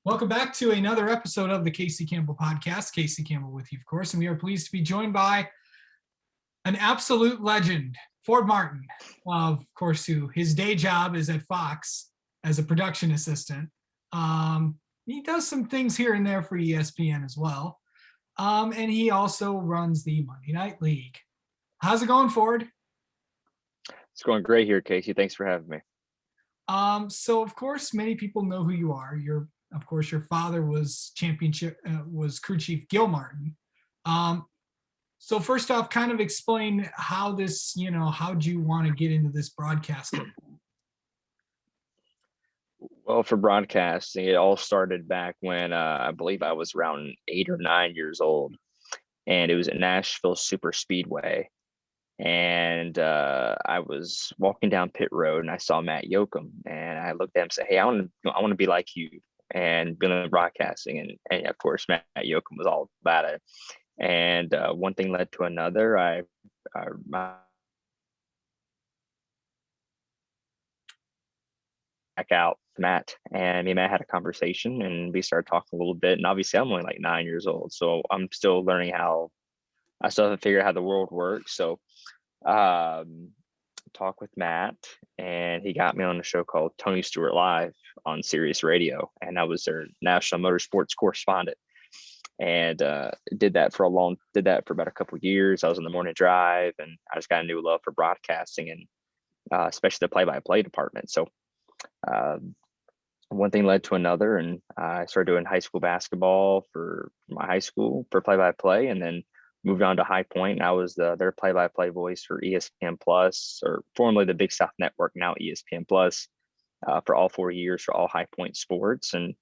Welcome back to another episode of the Casey Campbell Podcast. Casey Campbell with you, of course, and we are pleased to be joined by an absolute legend, Ford Martin, of course, who his day job is at Fox as a production assistant. He does some things here and there for ESPN as well, and he also runs the Monday Night League. How's it going, Ford? It's going great here, Casey. Thanks for having me. So of course, many people know who you are. Of course, your father was crew chief Gil Martin. So first off, kind of explain how this, how'd you want to get into this broadcasting? Well, for broadcasting, it all started back when I believe I was around 8 or 9 years old, and it was at Nashville Super Speedway. And I was walking down pit road, and I saw Matt Yoakum, and I looked at him and said, "Hey, I want to be like you and be in broadcasting." And of course, Matt Yoakum was all about it. And one thing led to another. I back out to Matt, and me and Matt had a conversation, and we started talking a little bit. And obviously, I'm only like 9 years old, so I'm still learning how. I still have to figure out how the world works. So, talk with Matt, and he got me on a show called Tony Stewart Live on Sirius Radio, and I was their national motorsports correspondent. And did that for about a couple of years. I was in the morning drive, and I just got a new love for broadcasting, and especially the play-by-play department. So one thing led to another, and I started doing high school basketball for my high school for play-by-play, and then moved on to High Point, and I was their play-by-play voice for ESPN Plus, or formerly the Big South Network, now ESPN Plus, for all 4 years for all High Point sports, and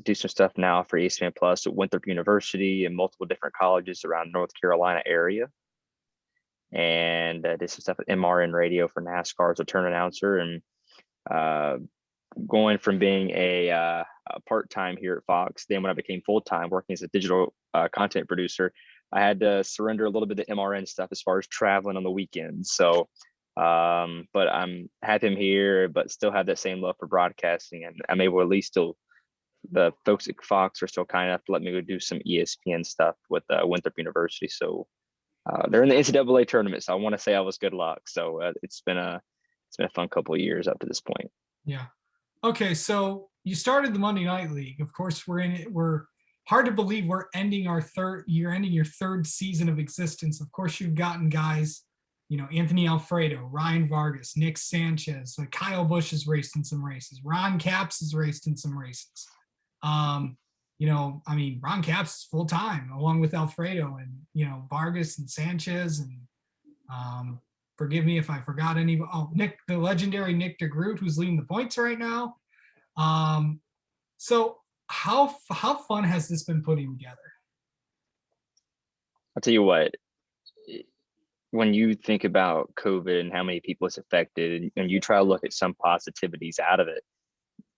do some stuff now for ESPN Plus at Winthrop University and multiple different colleges around North Carolina area. And did some stuff at MRN Radio for NASCAR as a turn announcer, and going from being a part-time here at Fox, then when I became full-time working as a digital content producer, I had to surrender a little bit of the MRN stuff as far as traveling on the weekends. So, but I'm happy I'm here, but still have that same love for broadcasting, and I'm able to at least still, the folks at Fox are still kind enough to let me go do some ESPN stuff with Winthrop University. So they're in the NCAA tournament, so I want to say I was good luck. So it's been a fun couple of years up to this point. Yeah. Okay, so you started the Monday Night League. Of course, we're in it. We're hard to believe we're ending you're ending your third season of existence. Of course, you've gotten guys, Anthony Alfredo, Ryan Vargas, Nick Sanchez, Kyle Busch has raced in some races. Ron Capps has raced in some races. Ron Capps is full time along with Alfredo, and Vargas and Sanchez, and forgive me if I forgot any. Oh, the legendary Nick DeGroot, who's leading the points right now. So how fun has this been putting together? I'll tell you what, when you think about COVID and how many people it's affected, and you try to look at some positivities out of it,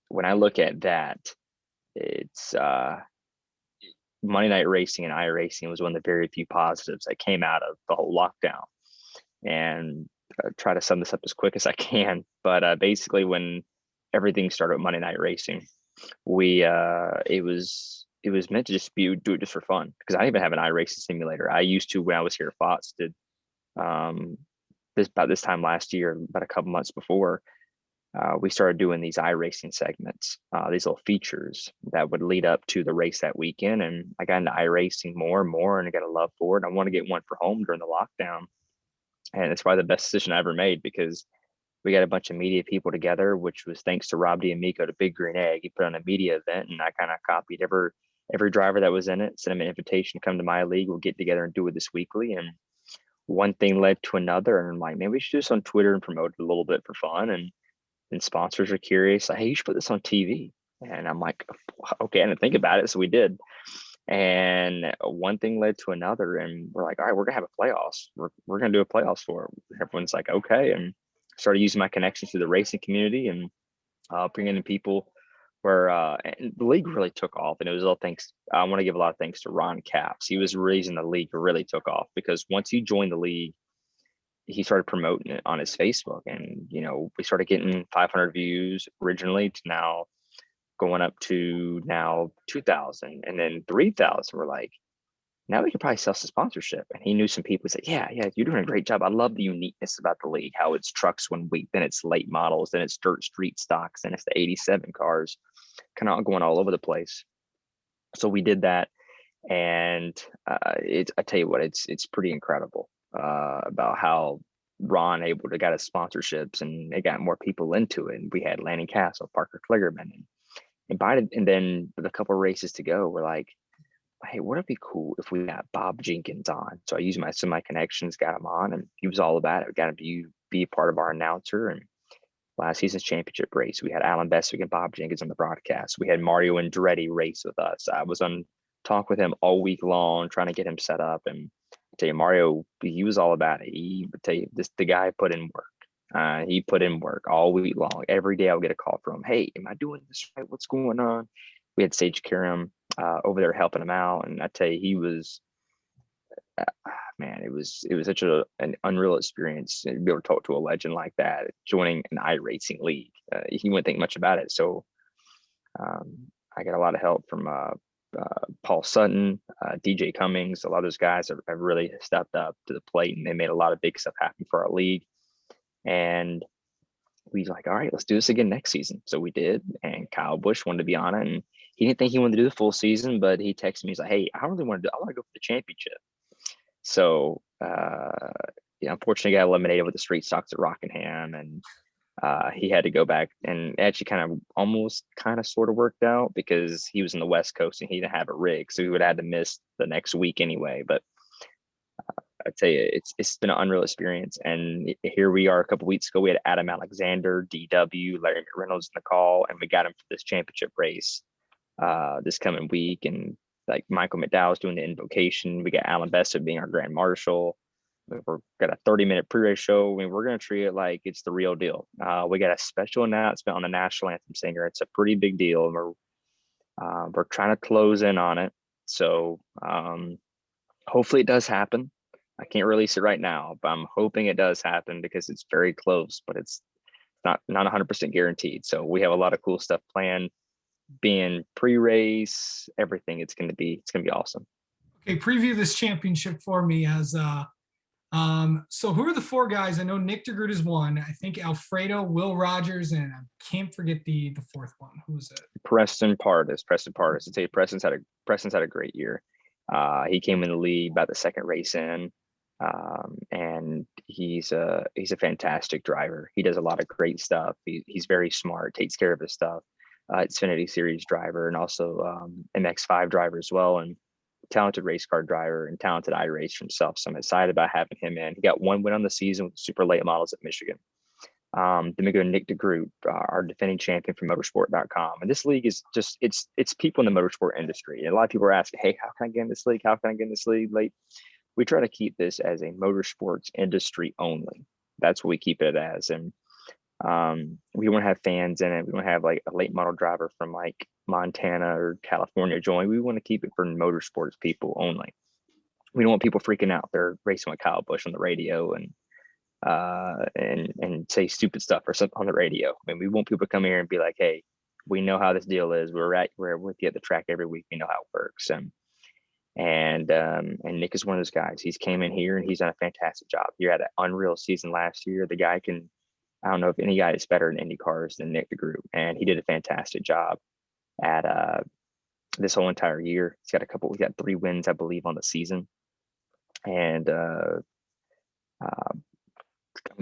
when I look at that, it's Monday Night Racing and iRacing was one of the very few positives that came out of the whole lockdown. And try to sum this up as quick as I can. But basically, when everything started with Monday Night Racing, it was meant to just do it just for fun, because I didn't even have an iRacing simulator. I used to when I was here at Fox. Did about this time last year, about a couple months before, we started doing these iRacing segments, these little features that would lead up to the race that weekend. And I got into iRacing more and more, and I got a love for it. I want to get one for home during the lockdown. And it's probably the best decision I ever made, because we got a bunch of media people together, which was thanks to Rob D'Amico to Big Green Egg. He put on a media event, and I kind of copied every driver that was in it, sent them an invitation to come to my league. We'll get together and do it this weekly. And one thing led to another, and I'm like, maybe we should do this on Twitter and promote it a little bit for fun. And then sponsors are curious, like, hey, you should put this on TV. And I'm like, okay, I didn't think about it. So we did. And one thing led to another, and we're like, all right, we're gonna have a playoffs. We're gonna do a playoffs for it. Everyone's like, okay, and started using my connections to the racing community, and bringing in people where and the league really took off. And it was all thanks. I want to give a lot of thanks to Ron Capps. He was the reason the league really took off, because once he joined the league, he started promoting it on his Facebook, and we started getting 500 views originally to now going up to now 2,000 and then 3,000. We're like, now we could probably sell some sponsorship. And he knew some people. He said, yeah, you're doing a great job. I love the uniqueness about the league, how it's trucks 1 week, then it's late models, then it's dirt street stocks, then it's the 87 cars, kind of going all over the place. So we did that. And I tell you what, it's pretty incredible about how Ron able to get us sponsorships and it got more people into it. And we had Lanning Castle, Parker Kligerman, and invited. And then with a couple of races to go, we're like, hey, wouldn't it be cool if we got Bob Jenkins on? So I used some of my connections, got him on, and he was all about it. We got him to be part of our announcer. And last season's championship race, we had Alan Bestwick and Bob Jenkins on the broadcast. We had Mario Andretti race with us. I was on talk with him all week long, trying to get him set up. And I tell you, Mario, he was all about it. He would tell you, the guy put in work. He put in work all week long. Every day I'll get a call from him. Hey, am I doing this right? What's going on? We had Sage Karam over there helping him out. And I tell you, he was, man, it was such an unreal experience to be able to talk to a legend like that, joining an iRacing league. He wouldn't think much about it. So I got a lot of help from Paul Sutton, DJ Cummings. A lot of those guys have really stepped up to the plate, and they made a lot of big stuff happen for our league. And we was like, all right, let's do this again next season. So we did, and Kyle Busch wanted to be on it, and he didn't think he wanted to do the full season, but he texted me. He's like, hey, I really want to go for the championship. So unfortunately, got eliminated with the street stocks at Rockingham, and he had to go back, and actually kind of sort of worked out because he was in the West Coast and he didn't have a rig, so he would have had to miss the next week anyway. But I tell you, it's been an unreal experience. And here we are a couple weeks ago. We had Adam Alexander, DW, Larry McReynolds in the call, and we got him for this championship race this coming week. And like Michael McDowell's doing the invocation. We got Alan Bessa being our grand marshal. We've got a 30-minute pre-race show. I mean, we're going to treat it like it's the real deal. We got a special announcement on the national anthem singer. It's a pretty big deal, and we're trying to close in on it. So hopefully it does happen. I can't release it right now, but I'm hoping it does happen because it's very close, but it's not 100% guaranteed. So we have a lot of cool stuff planned, being pre-race, everything. It's going to be awesome. Okay, preview this championship for me as so who are the four guys? I know Nick DeGroot is one. I think Alfredo, Will Rogers, and I can't forget the fourth one. Who was it? Preston Pardus. I tell you, Preston's had a great year. He came in the lead about the second race in. And he's a fantastic driver. He does a lot of great stuff. He's very smart, takes care of his stuff. Xfinity Series driver, and also MX5 driver as well, and talented race car driver and talented iRacer himself. So I'm excited about having him in. He got one win on the season with the super late models at Michigan. Then we go to Nick DeGroot, our defending champion from motorsport.com. And this league is just, it's people in the motorsport industry. And a lot of people are asking, hey, how can I get in this league? How can I get in this league late? We try to keep this as a motorsports industry only. That's what we keep it as. And we want to have fans in it. We want to have like a late model driver from like Montana or California join. We want to keep it for motorsports people only. We don't want people freaking out. They're racing with Kyle Busch on the radio and say stupid stuff or something on the radio. I mean, we want people to come here and be like, hey, we know how this deal is. We're with you at the track every week. We know how it works. And Nick is one of those guys. He's came in here and he's done a fantastic job. He had an unreal season last year. The guy I don't know if any guy is better in Indy cars than Nick DeGroot, and he did a fantastic job at this whole entire year. He's got 3 wins, I believe, on the season. And I'm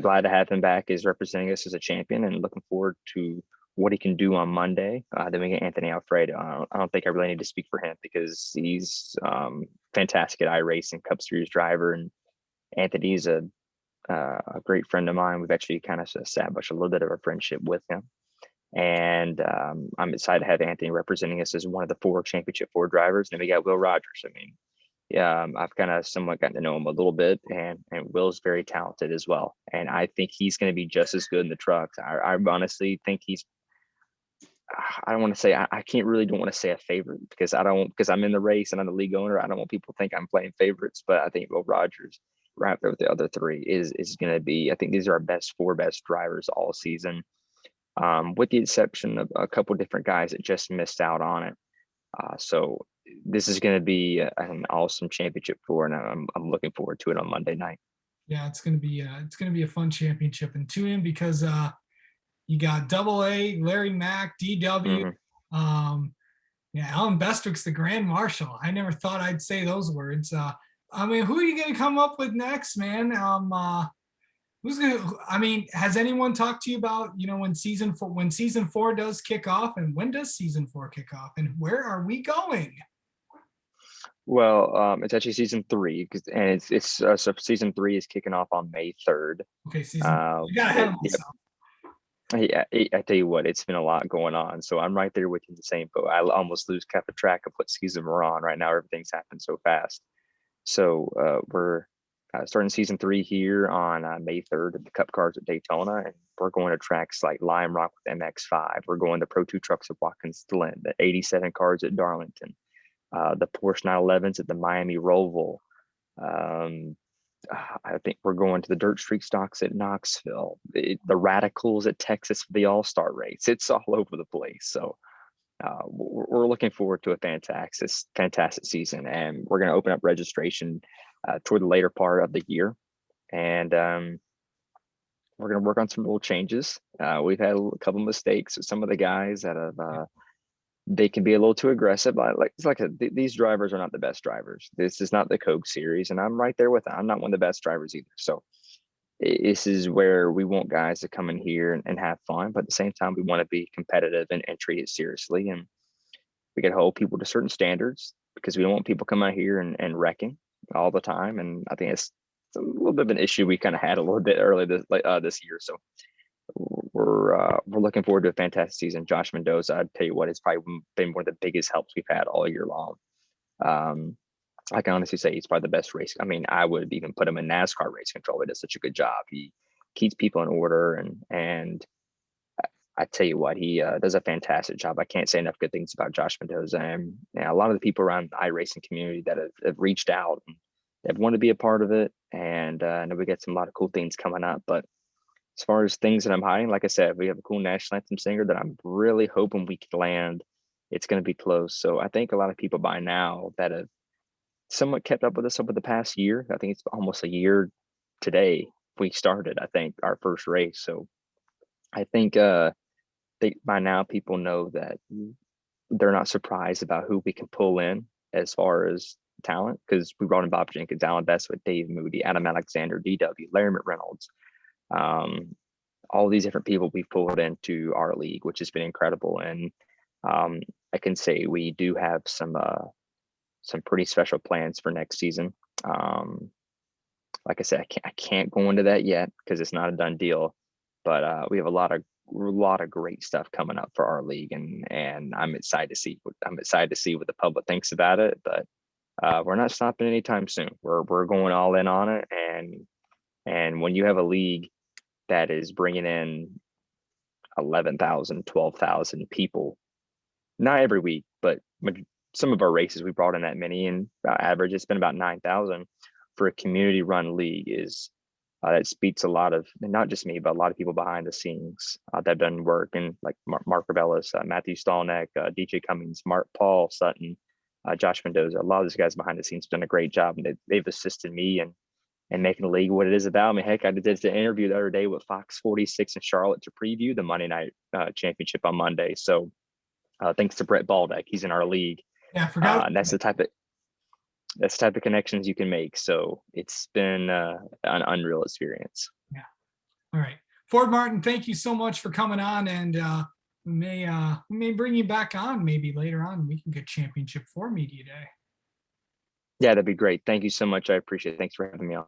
glad to have him back as representing us as a champion, and looking forward to what he can do on Monday. Then we get Anthony Alfredo. I don't think I really need to speak for him because he's fantastic at iRacing, Cup Series driver, and Anthony's a great friend of mine. We've actually kind of established a little bit of a friendship with him, and I'm excited to have Anthony representing us as one of the 4 championship 4 drivers. And then we got Will Rogers. I mean, I've kind of somewhat gotten to know him a little bit, and Will's very talented as well. And I think he's going to be just as good in the trucks. I honestly think I don't want to say, don't want to say a favorite because I'm in the race and I'm the league owner. I don't want people to think I'm playing favorites, but I think Will Rogers right there with the other 3 is going to be, I think these are our 4 best drivers all season. with the exception of a couple different guys that just missed out on it. So this is going to be an awesome championship for, and I'm looking forward to it on Monday night. Yeah, it's gonna be a fun championship, and tune in because you got Double A, Larry Mack, DW. Mhm. Yeah, Alan Bestwick's the Grand Marshal. I never thought I'd say those words. I mean, who are you gonna come up with next, man? Who's gonna? I mean, has anyone talked to you about when season 4 does kick off, and when does season 4 kick off, and where are we going? Well, it's actually season 3, and so season 3 is kicking off on May 3rd. Okay, season. I got ahead of Yep. myself. Yeah, I tell you what, it's been a lot going on, so I'm right there with you in the same boat. I almost lose track of what season we're on right now. Everything's happened so fast. So we're starting season 3 here on May 3rd at the Cup Cars at Daytona, and we're going to tracks like Lime Rock with MX5. We're going to Pro 2 Trucks at Watkins Glen, the 87 cars at Darlington, the Porsche 911s at the Miami Roval. I think we're going to the Dirt Street Stocks at Knoxville, the Radicals at Texas for the All-Star race. It's all over the place. So we're looking forward to a fantastic season, and we're going to open up registration toward the later part of the year, and we're going to work on some little changes. We've had a couple mistakes with some of the guys that have they can be a little too aggressive. These drivers are not the best drivers. This is not the Coke series, and I'm right there with them. I'm not one of the best drivers either. So this is where we want guys to come in here and have fun, but at the same time, we want to be competitive and treat it seriously. And we got to hold people to certain standards because we don't want people coming out here and wrecking all the time. And I think it's a little bit of an issue we kind of had a little bit early this year. So we're looking forward to a fantastic season. Josh Mendoza, I'd tell you what, it's probably been one of the biggest helps we've had all year long. I can honestly say he's probably the best race. I mean, I would even put him in NASCAR race control. He does such a good job. He keeps people in order, and I tell you what, he does a fantastic job. I can't say enough good things about Josh Mendoza. And a lot of the people around the iRacing community that have reached out and they've wanted to be a part of it. And I know we got a lot of cool things coming up. But as far as things that I'm hiding, like I said, we have a cool national anthem singer that I'm really hoping we can land. It's going to be close. So I think a lot of people by now that have somewhat kept up with us over the past year, I think it's almost a year today we started, I think, our first race. So I think by now people know that they're not surprised about who we can pull in as far as talent, because we brought in Bob Jenkins, Alan Bestwick, Dave Moody, Adam Alexander, DW, Larry McReynolds, all these different people we've pulled into our league, which has been incredible. And I can say we do have some pretty special plans for next season. Like I said, I can't go into that yet because it's not a done deal, but we have a lot of great stuff coming up for our league, and I'm excited to see what the public thinks about it. But we're not stopping anytime soon. We're going all in on it, and when you have a league that is bringing in 11,000, 12,000 people, not every week, but some of our races we brought in that many, and average it's been about 9,000 for a community run league is that speaks a lot of, not just me, but a lot of people behind the scenes that have done work, and like Mark Rabelis, Matthew Stallneck, DJ Cummings, Paul Sutton, Josh Mendoza. A lot of these guys behind the scenes have done a great job, and they've assisted me and making the league what it is about. I mean, heck, I did an interview the other day with Fox 46 in Charlotte to preview the Monday night championship on Monday. So thanks to Brett Baldeck, he's in our league. Yeah, I forgot. And that's the type of connections you can make. So it's been an unreal experience. Yeah. All right. Ford Martin, thank you so much for coming on, and we may bring you back on maybe later on. We can get Championship 4 Media Day. Yeah, that'd be great. Thank you so much. I appreciate it. Thanks for having me on.